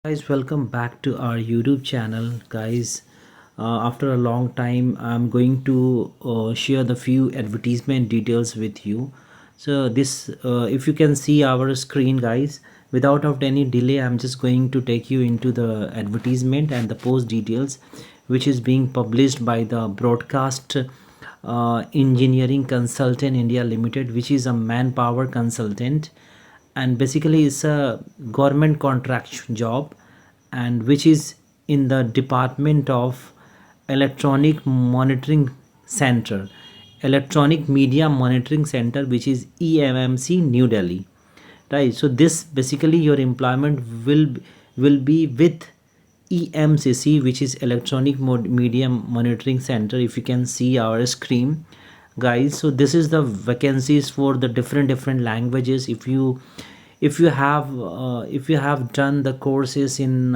Guys, welcome back to our YouTube channel. Guys, after a long time I'm going to share the few advertisement details with you. So this if you can see our screen, guys, without of any delay, I'm just going to take you into the advertisement and the post details, which is being published by the broadcast engineering consultant India Limited, which is a manpower consultant, and basically it's a government contract job, and which is in the department of electronic monitoring center, electronic media monitoring center, which is EMMC New Delhi, right? So this basically your employment will be with EMCC, which is electronic media monitoring center. If you can see our screen, guys, so this is the vacancies for the different languages. If you have done the courses in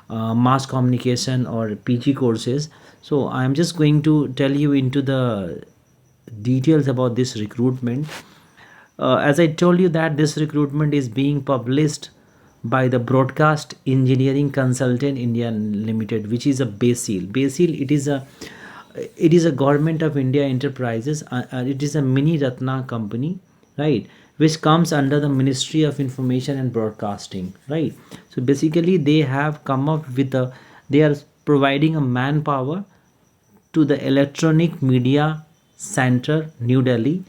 mass communication or PG courses, so I'm just going to tell you into the details about this recruitment. As I told you that this recruitment is being published by the broadcast engineering consultant India Limited, which is a basil. It is a government of India enterprises. It is a mini Ratna company, right, which comes under the Ministry of Information and Broadcasting, right? So basically they have come up with a, they are providing a manpower to the electronic media center New Delhi,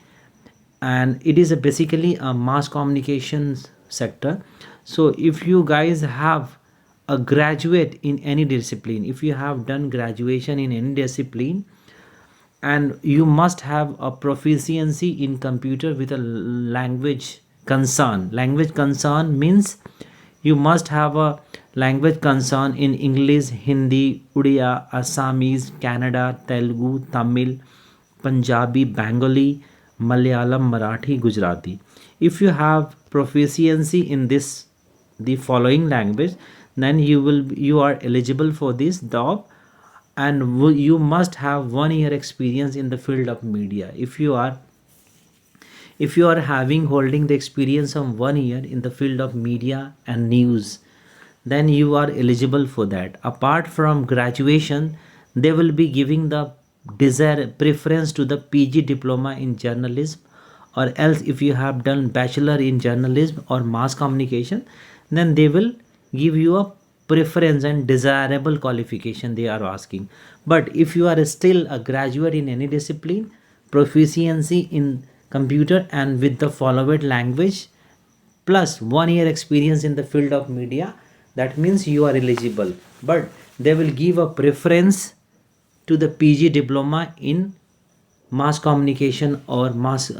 and it is basically a mass communications sector. So if you guys have a graduate in any discipline, if you have done graduation in any discipline, and you must have a proficiency in computer with a language concern means you must have a language concern in English, Hindi, Udiya, Assamese, Kannada, Telugu, Tamil, Punjabi, Bengali, Malayalam, Marathi, Gujarati. If you have proficiency in this, the following language, then you are eligible for this job, and you must have 1 year experience in the field of media. If you are having holding the experience of 1 year in the field of media and news, then you are eligible for that. Apart from graduation, they will be giving the desire preference to the PG diploma in journalism, or else if you have done bachelor in journalism or mass communication, then they will give you a preference and desirable qualification they are asking. But if you are still a graduate in any discipline, proficiency in computer and with the followed language, plus 1 year experience in the field of media, that means you are eligible. But they will give a preference to the PG diploma in mass communication or mass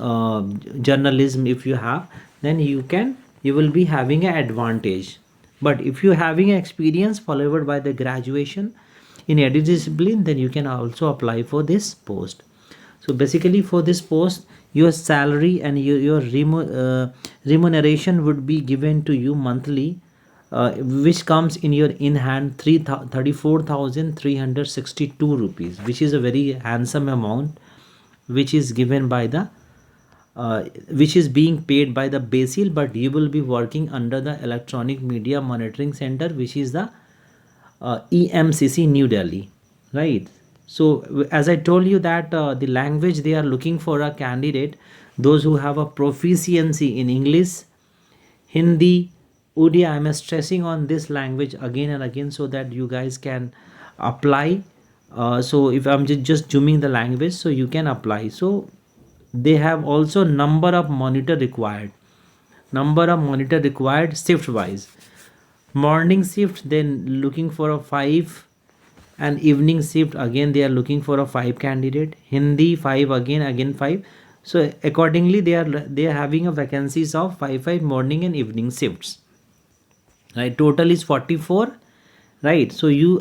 journalism. If you have, then you will be having an advantage. But if you having experience followed by the graduation in any discipline, then you can also apply for this post. So basically for this post, your salary and your remuneration would be given to you monthly, which comes in your in hand 34,362 rupees, which is a very handsome amount, which is given by the which is being paid by the basil. But you will be working under the electronic media monitoring center, which is the EMCC New Delhi, right? So as I told you that the language they are looking for a candidate, those who have a proficiency in English, Hindi, Urdu. I am stressing on this language again and again so that you guys can apply. So if I'm just zooming the language, so you can apply. So they have also number of monitor required shift wise. Morning shift, then looking for a 5, and evening shift again they are looking for a 5 candidate. Hindi 5, again 5. So accordingly they are having a vacancies of 5 morning and evening shifts, right? Total is 44, right? So you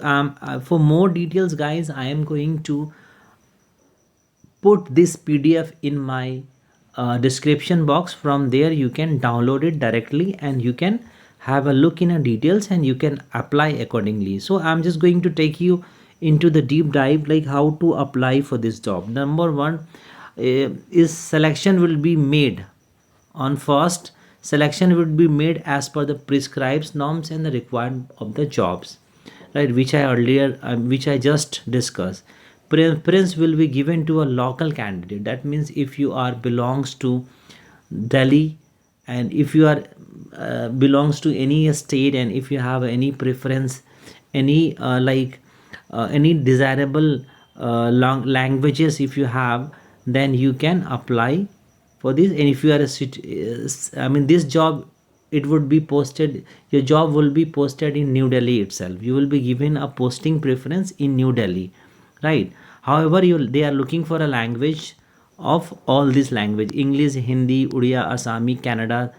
for more details, guys, I am going to put this PDF in my description box. From there you can download it directly and you can have a look in the details and you can apply accordingly. So I'm just going to take you into the deep dive, like how to apply for this job. Number one is selection will be made on first Selection would be made as per the prescribed norms and the requirement of the jobs, right, which I earlier which I just discussed. Preference will be given to a local candidate. That means if you are belongs to Delhi, and if you are belongs to any state, and if you have any preference, any any desirable languages if you have, then you can apply for this. And if you are I mean, this job, it would be posted, your job will be posted in New Delhi itself. You will be given a posting preference in New Delhi, right? However, they are looking for a language of all this language: English, Hindi, Udiya, Assami, Kannada,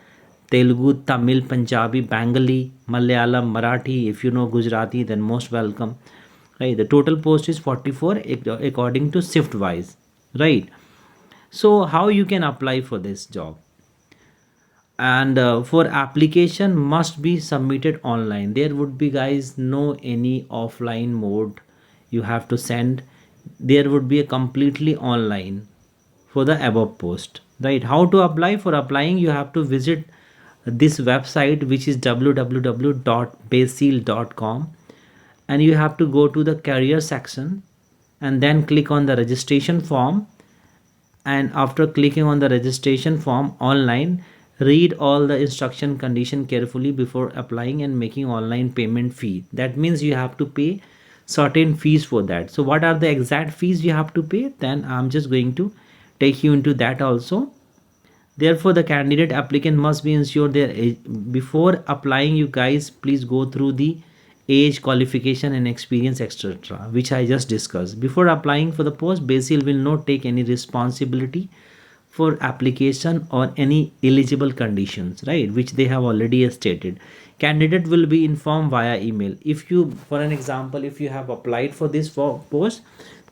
Telugu, Tamil, Punjabi, Bengali, Malayalam, Marathi. If you know Gujarati, then most welcome, right? The total post is 44 according to shift wise, right? So how you can apply for this job? And for application must be submitted online. There would be, guys, no any offline mode you have to send. There would be a completely online for the above post, right? How to apply? For applying, you have to visit this website, which is www.basil.com, and you have to go to the career section and then click on the registration form. And after clicking on the registration form online, read all the instruction condition carefully before applying and making online payment fee. That means you have to pay certain fees for that. So what are the exact fees you have to pay? Then I'm just going to take you into that also. Therefore, the candidate applicant must be ensured their age. Before applying, you guys please go through the age, qualification and experience, etc., which I just discussed. Before applying for the post, Basil will not take any responsibility for application or any eligible conditions, right, which they have already stated. Candidate will be informed via email. If you, for an example, if you have applied for this post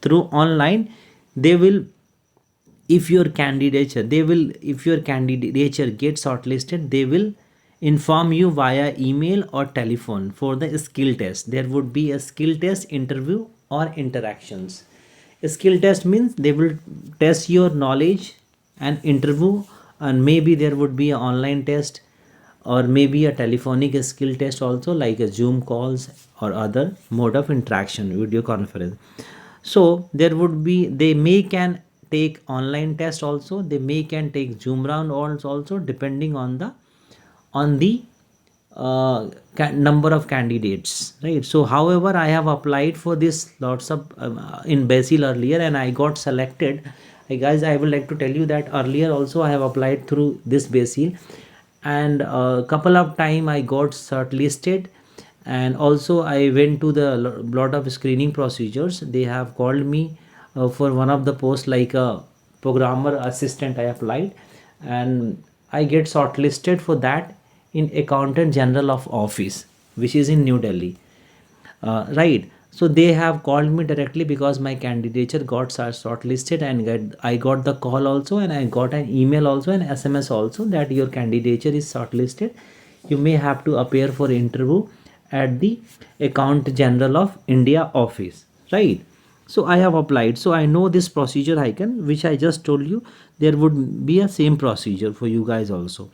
through online, they will, if your candidature gets shortlisted, they will inform you via email or telephone for the skill test. There would be a skill test, interview or interactions. A skill test means they will test your knowledge, and interview, and maybe there would be an online test or maybe a telephonic skill test also, like a Zoom calls or other mode of interaction, video conference. So there would be, they may can take online test also, they may can take Zoom round also, depending on the number of candidates, right? So however, I have applied for this lots of in Basil earlier, and I got selected. Hey guys, I would like to tell you that earlier also I have applied through this Basil, and a couple of time I got shortlisted, and also I went to the lot of screening procedures. They have called me for one of the posts, like a programmer assistant. I applied and I get shortlisted for that in Accountant General of Office, which is in New Delhi, right? So they have called me directly because my candidature got shortlisted, and I got the call also, and I got an email also, and SMS also, that your candidature is shortlisted. You may have to appear for interview at the Accountant General of India office, right? So I have applied, so I know this procedure icon, which I just told you. There would be a same procedure for you guys also,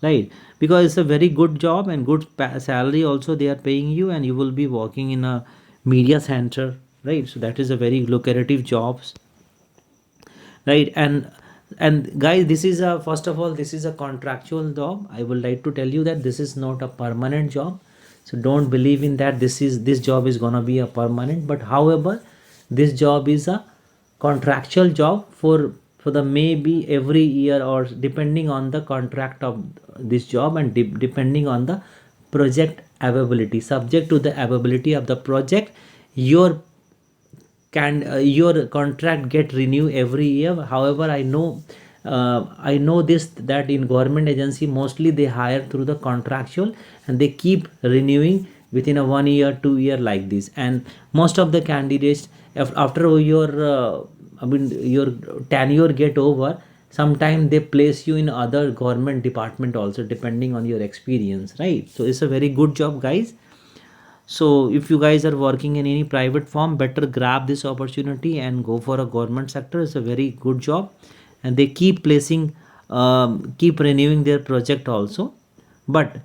right? Because it's a very good job and good salary also they are paying you, and you will be working in a media center, right? So that is a very lucrative jobs, right? And guys, this is a, first of all, this is a contractual job. I would like to tell you that this is not a permanent job, so don't believe in that this job is gonna be a permanent. But however, this job is a contractual job for the maybe every year, or depending on the contract of this job, and depending on the project availability, subject to the availability of the project, your contract get renewed every year. However, I know this, that in government agency mostly they hire through the contractual, and they keep renewing within a 1 year 2 year like this. And most of the candidates, after your your tenure get over, sometimes they place you in other government department also, depending on your experience, right? So it's a very good job, guys. So if you guys are working in any private firm, better grab this opportunity and go for a government sector. It's a very good job, and they keep placing keep renewing their project also. But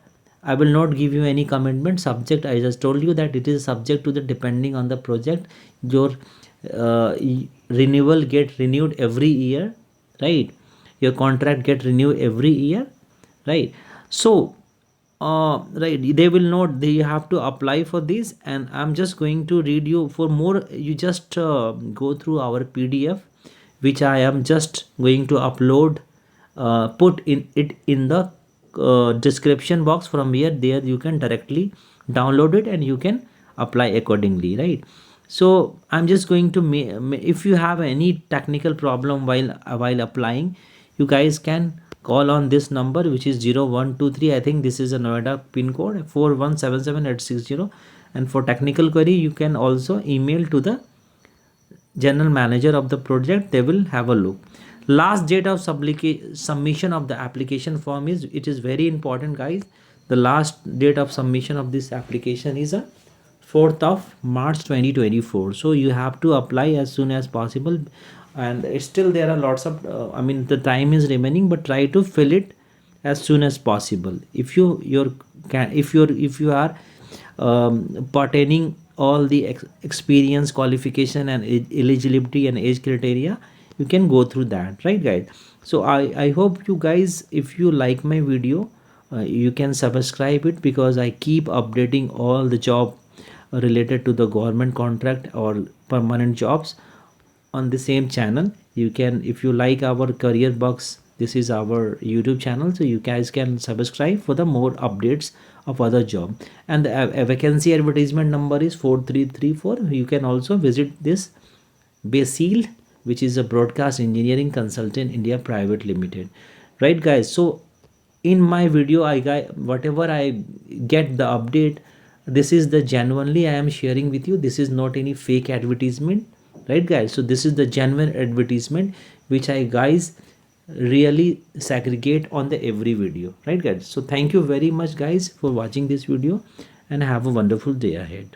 I will not give you any commitment subject. I just told you that it is subject to the depending on the project. Your renewal get renewed every year, right? Your contract get renewed every year, right? So right, they will not, they have to apply for this. And I'm just going to read you for more. You just go through our PDF, which I am just going to upload, put in it in the description box. From here, there you can directly download it and you can apply accordingly, right? So I'm just going to if you have any technical problem while applying, you guys can call on this number, which is 0123. I think this is a Noida pin code 4177860. And for technical query, you can also email to the general manager of the project. They will have a look. Last date of submission of the application form is, it is very important, guys. The last date of submission of this application is a 4th of March 2024. So you have to apply as soon as possible. And still there are lots of I mean, the time is remaining, but try to fill it as soon as possible. If you are pertaining all the experience, qualification, and eligibility and age criteria, you can go through that, right, guys? So I hope you guys, if you like my video, you can subscribe it, because I keep updating all the job related to the government contract or permanent jobs on the same channel. You can, if you like our career box, this is our YouTube channel, so you guys can subscribe for the more updates of other job. And the vacancy advertisement number is 4334. You can also visit this Basil, which is a broadcast engineering consultant India Private Limited, right, guys? So in my video, whatever I get the update, this is the genuinely I am sharing with you. This is not any fake advertisement, right, guys? So this is the genuine advertisement which I guys really segregate on the every video, right, guys? So thank you very much, guys, for watching this video, and have a wonderful day ahead.